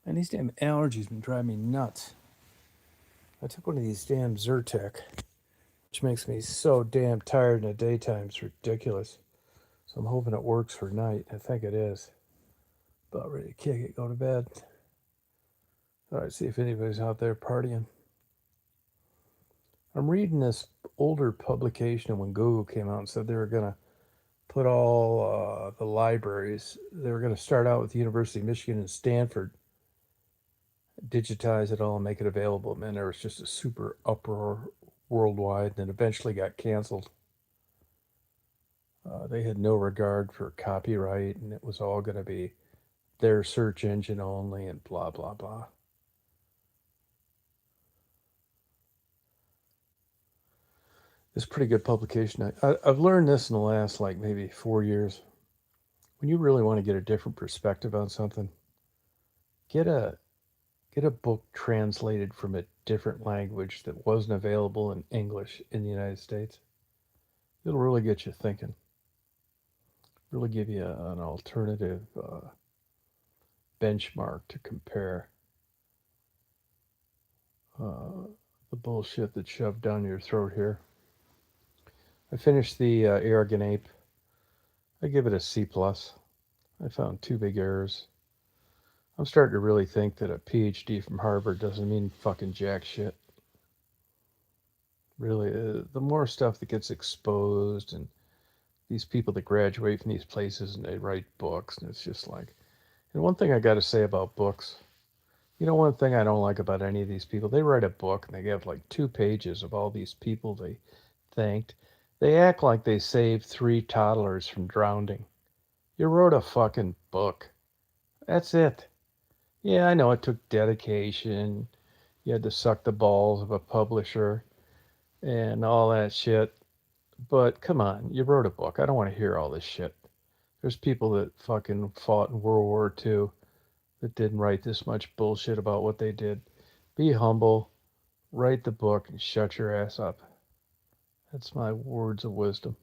And these damn allergies been driving me nuts. I took one of these damn Zyrtec, which makes me so damn tired in the daytime. It's ridiculous. So I'm hoping it works for night. I think it is. About ready to kick it, go to bed. All right, see if anybody's out there partying. I'm reading this older publication when Google came out and said they were going to put all the libraries, they were going to start out with the University of Michigan and Stanford, digitize it all and make it available. Man, there was just a super uproar worldwide, and eventually got canceled. They had no regard for copyright, and it was all going to be their search engine only, and blah, blah, blah. It's a pretty good publication. I've learned this in the last, like, maybe 4 years. When you really want to get a different perspective on something, get a get a book translated from a different language that wasn't available in English in the United States. It'll really get you thinking. Really give you an alternative benchmark to compare uh, the bullshit that's shoved down your throat here. I finished the Arrogant Ape. I give it a C plus. I found two big errors. I'm starting to really think that a PhD from Harvard doesn't mean fucking jack shit. Really, the more stuff that gets exposed, and these people that graduate from these places and they write books, and it's just like, and one thing I got to say about books, one thing I don't like about any of these people, they write a book and they have like 2 pages of all these people they thanked. They act like they saved 3 toddlers from drowning. You wrote a fucking book. That's it. Yeah, I know it took dedication. You had to suck the balls of a publisher and all that shit. But come on, you wrote a book. I don't want to hear all this shit. There's people that fucking fought in World War II that didn't write this much bullshit about what they did. Be humble, write the book, and shut your ass up. That's my words of wisdom.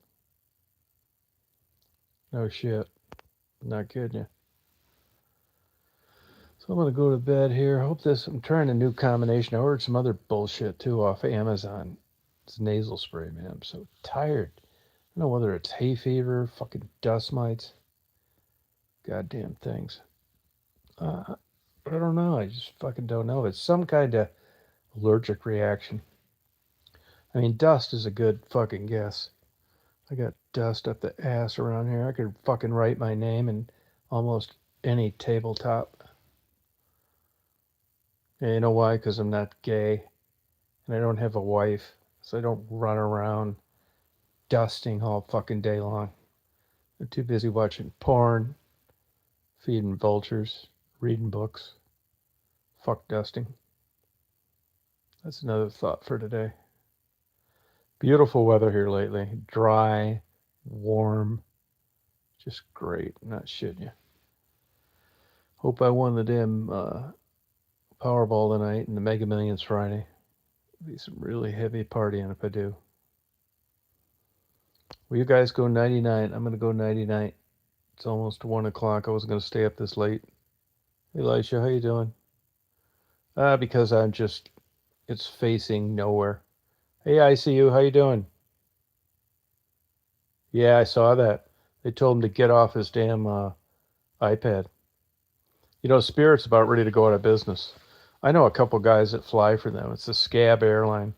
No shit. Not kidding you. So I'm gonna go to bed here. Hope this. I'm trying a new combination. I ordered some other bullshit too off Amazon. It's nasal spray, man. I'm so tired. I don't know whether it's hay fever, fucking dust mites, goddamn things. I don't know. I just fucking don't know. It's some kind of allergic reaction. I mean, dust is a good fucking guess. I got dust up the ass around here. I could fucking write my name in almost any tabletop. And you know why? Because I'm not gay and I don't have a wife. So I don't run around dusting all fucking day long. I'm too busy watching porn, feeding vultures, reading books. Fuck dusting. That's another thought for today. Beautiful weather here lately. Dry, warm, just great. Not shitting you. Hope I won the damn Powerball tonight and the Mega Millions Friday. It'll be some really heavy partying if I do. Will you guys go 99? I'm going to go 99. It's almost 1 o'clock. I wasn't going to stay up this late. Hey, Elisha, how you doing? Because it's facing nowhere. Hey, ICU, how you doing? Yeah, I saw that. They told him to get off his damn iPad. Spirit's about ready to go out of business. I know a couple guys that fly for them. It's the Scab airline.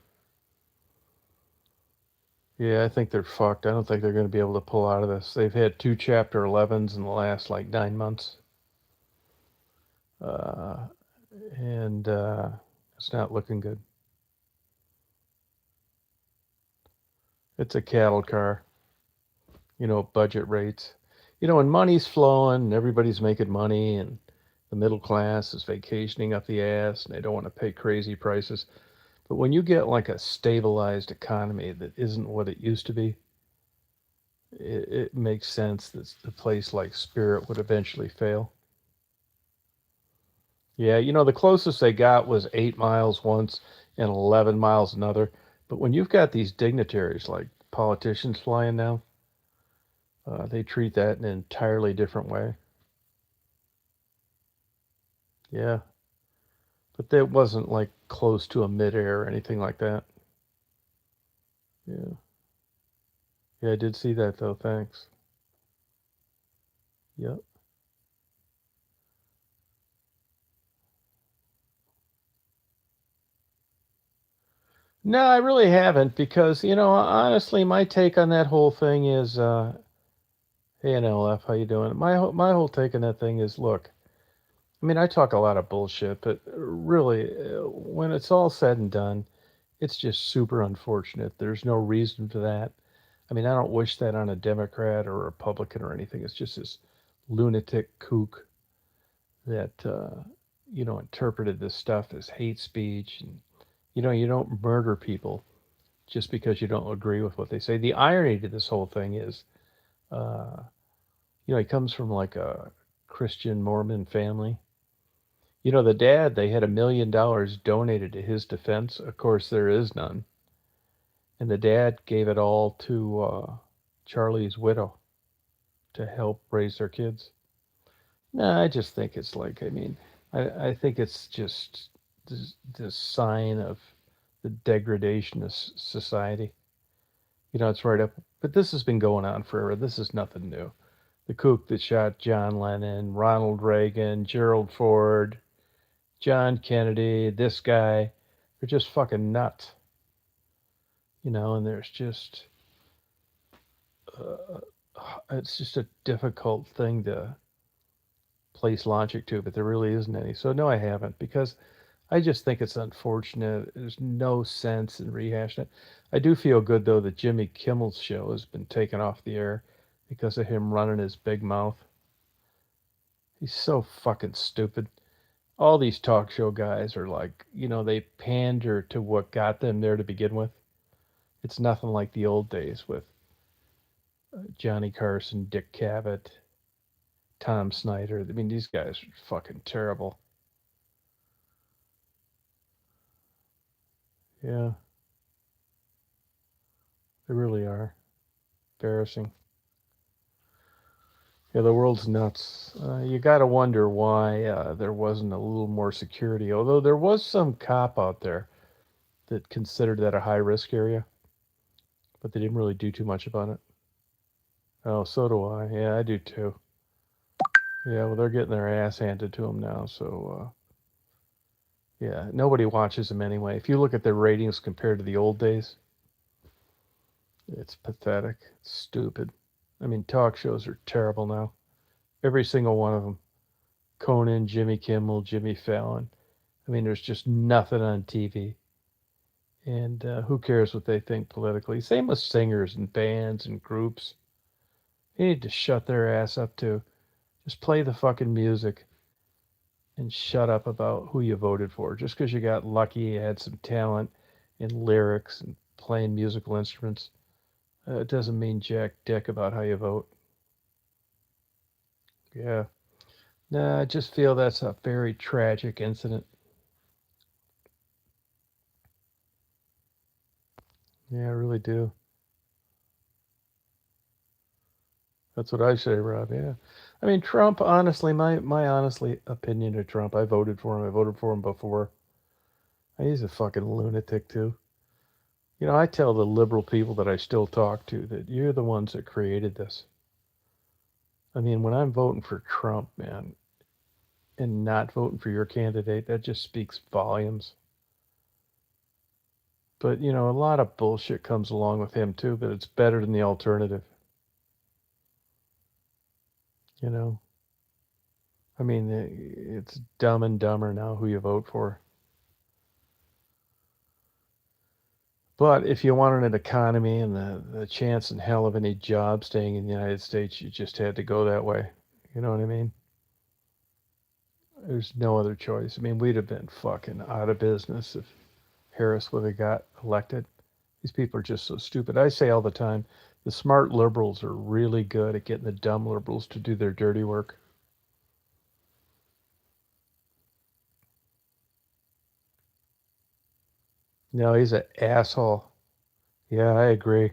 Yeah, I think they're fucked. I don't think they're going to be able to pull out of this. They've had 2 Chapter 11s in the last like 9 months, uh, and it's not looking good. It's a cattle car, budget rates. When money's flowing and everybody's making money and the middle class is vacationing up the ass and they don't want to pay crazy prices. But when you get like a stabilized economy that isn't what it used to be, it makes sense that a place like Spirit would eventually fail. Yeah, the closest they got was 8 miles once and 11 miles another. But when you've got these dignitaries like politicians flying now, they treat that in an entirely different way. Yeah, but that wasn't like close to a midair or anything like that. Yeah, yeah, I did see that though. Thanks. Yep. No, I really haven't because honestly, my take on that whole thing is, hey NLF, how you doing? My whole take on that thing is, look, I mean, I talk a lot of bullshit, but really, when it's all said and done, it's just super unfortunate. There's no reason for that. I mean, I don't wish that on a Democrat or a Republican or anything. It's just this lunatic kook that interpreted this stuff as hate speech, and you don't murder people just because you don't agree with what they say. The irony to this whole thing is, uh, he comes from like a Christian Mormon family. The dad, they had $1 million donated to his defense. Of course, there is none. And the dad gave it all to Charlie's widow to help raise their kids. No, I just think it's like, I mean, I think it's just this sign of the degradation of society. It's right up, but this has been going on forever. This is nothing new. The kook that shot John Lennon, Ronald Reagan, Gerald Ford, John Kennedy, this guy, they're just fucking nuts, and there's just, uh, it's just a difficult thing to place logic to, but there really isn't any. So, no, I haven't, because I just think it's unfortunate. There's no sense in rehashing it. I do feel good, though, that Jimmy Kimmel's show has been taken off the air because of him running his big mouth. He's so fucking stupid. All these talk show guys are like, they pander to what got them there to begin with. It's nothing like the old days with Johnny Carson, Dick Cavett, Tom Snyder. I mean, these guys are fucking terrible. Yeah, they really are. Embarrassing. Yeah, the world's nuts. You got to wonder why there wasn't a little more security. Although there was some cop out there that considered that a high risk area, but they didn't really do too much about it. Oh, so do I. Yeah, I do too. Yeah, well, they're getting their ass handed to them now. So, yeah, nobody watches them anyway. If you look at their ratings compared to the old days, it's pathetic. It's stupid. I mean, talk shows are terrible now. Every single one of them. Conan, Jimmy Kimmel, Jimmy Fallon. I mean, there's just nothing on TV. And who cares what they think politically? Same with singers and bands and groups. They need to shut their ass up too. Just play the fucking music and shut up about who you voted for. Just because you got lucky, you had some talent in lyrics and playing musical instruments, it doesn't mean jack dick about how you vote. Yeah. Nah, I just feel that's a very tragic incident. Yeah, I really do. That's what I say, Rob. Yeah. I mean, Trump, honestly, my honestly opinion of Trump, I voted for him. I voted for him before. He's a fucking lunatic, too. I tell the liberal people that I still talk to that you're the ones that created this. I mean, when I'm voting for Trump, man, and not voting for your candidate, that just speaks volumes. But, a lot of bullshit comes along with him, too, but it's better than the alternative. You know? I mean, it's dumb and dumber now who you vote for. But if you wanted an economy and the chance in hell of any job staying in the United States, you just had to go that way. You know what I mean? There's no other choice. I mean, we'd have been fucking out of business if Harris would have got elected. These people are just so stupid. I say all the time, the smart liberals are really good at getting the dumb liberals to do their dirty work. No, he's an asshole. Yeah, I agree.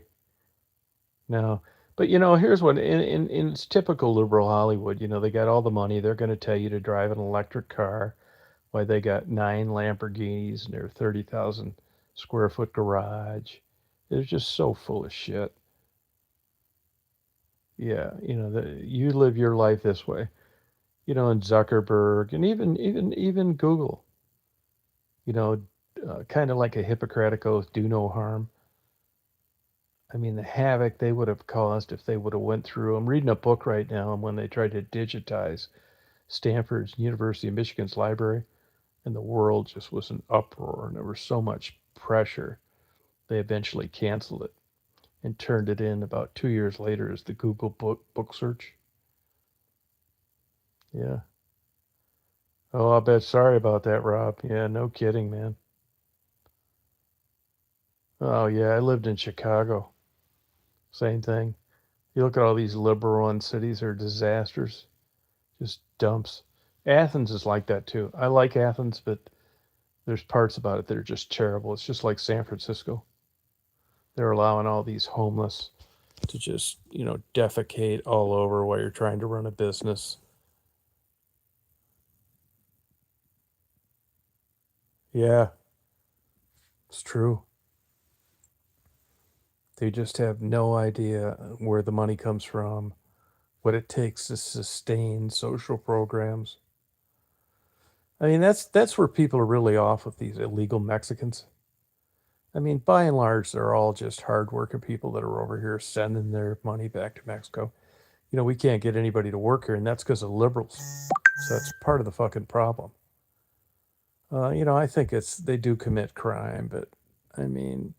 No. But here's what in it's typical liberal Hollywood, they got all the money. They're going to tell you to drive an electric car. why they got 9 Lamborghinis in their 30,000 square foot garage. They're just so full of shit. Yeah, you live your life this way. And Zuckerberg and even Google. You know, kind of like a Hippocratic oath, do no harm. I mean, the havoc they would have caused if they would have went through. I'm reading a book right now, and when they tried to digitize Stanford's University of Michigan's library, and the world just was an uproar, and there was so much pressure, they eventually canceled it and turned it in about 2 years later as the Google book search. Yeah. Oh, I bet. Sorry about that, Rob. Yeah, no kidding, man. Oh, yeah, I lived in Chicago. Same thing. You look at all these liberal run cities, they're disasters, just dumps. Athens is like that too. I like Athens, but there's parts about it that are just terrible. It's just like San Francisco. They're allowing all these homeless to just, defecate all over while you're trying to run a business. Yeah, it's true. They just have no idea where the money comes from, what it takes to sustain social programs. I mean, that's where people are really off with these illegal Mexicans. I mean, by and large, they're all just hardworking people that are over here sending their money back to Mexico. We can't get anybody to work here, and that's because of liberals. So that's part of the fucking problem. I think they do commit crime, but I mean,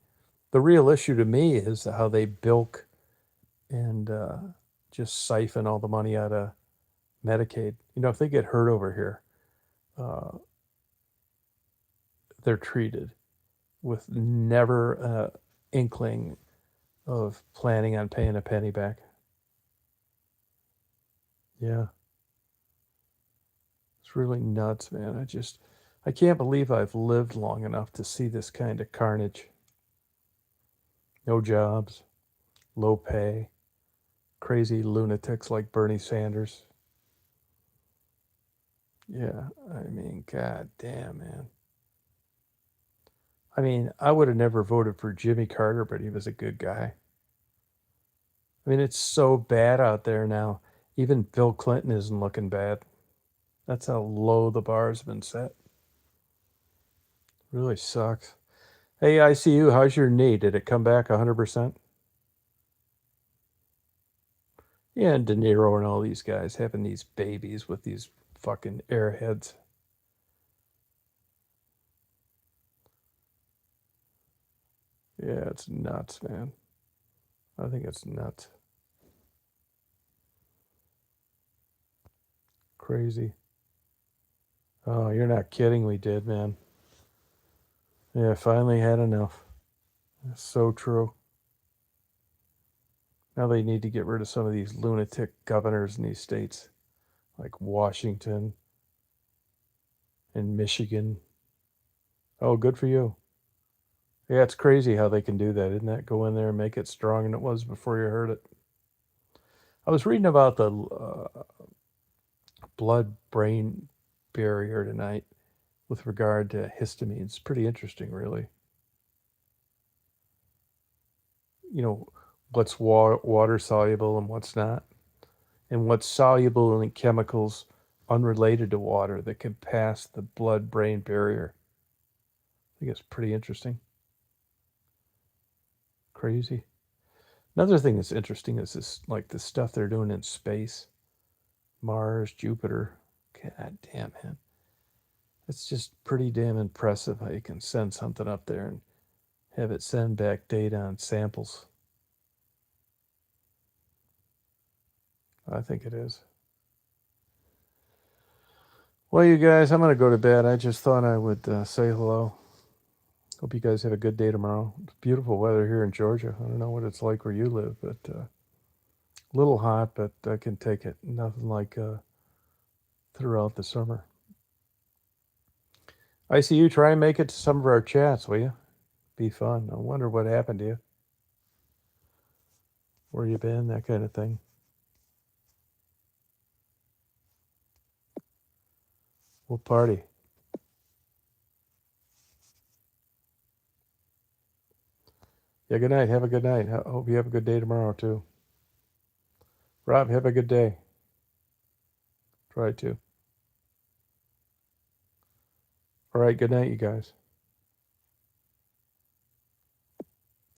the real issue to me is how they bilk and just siphon all the money out of Medicaid. If they get hurt over here, uh, they're treated with never inkling of planning on paying a penny back. Yeah, it's really nuts, man. I can't believe I've lived long enough to see this kind of carnage. No jobs, low pay, crazy lunatics like Bernie Sanders. Yeah, I mean, god damn, man. I mean, I would have never voted for Jimmy Carter, but he was a good guy. I mean, it's so bad out there now. Even Bill Clinton isn't looking bad. That's how low the bar's been set. Really sucks. Hey, ICU, how's your knee? Did it come back 100%? Yeah, and De Niro and all these guys having these babies with these fucking airheads. Yeah, it's nuts, man. I think it's nuts. Crazy. Oh, you're not kidding. We did, man. Yeah, finally had enough. That's so true. Now they need to get rid of some of these lunatic governors in these states, like Washington and Michigan. Oh, good for you. Yeah, it's crazy how they can do that, isn't that? Go in there and make it stronger than it was before you heard it. I was reading about the blood-brain barrier tonight with regard to histamine. It's pretty interesting, really. What's water soluble and what's not, and what's soluble in chemicals unrelated to water that can pass the blood-brain barrier. I think it's pretty interesting. Crazy. Another thing that's interesting is this, like the stuff they're doing in space, Mars, Jupiter. God damn, man. It's just pretty damn impressive how you can send something up there and have it send back data on samples. I think it is. Well, you guys, I'm going to go to bed. I just thought I would say hello. Hope you guys have a good day tomorrow. It's beautiful weather here in Georgia. I don't know what it's like where you live, but a little hot, but I can take it. Nothing like throughout the summer. ICU, try and make it to some of our chats, will you? Be fun. I wonder what happened to you. Where you been, that kind of thing. We'll party. Yeah, good night. Have a good night. Hope you have a good day tomorrow, too. Rob, have a good day. Try to. All right, good night, you guys.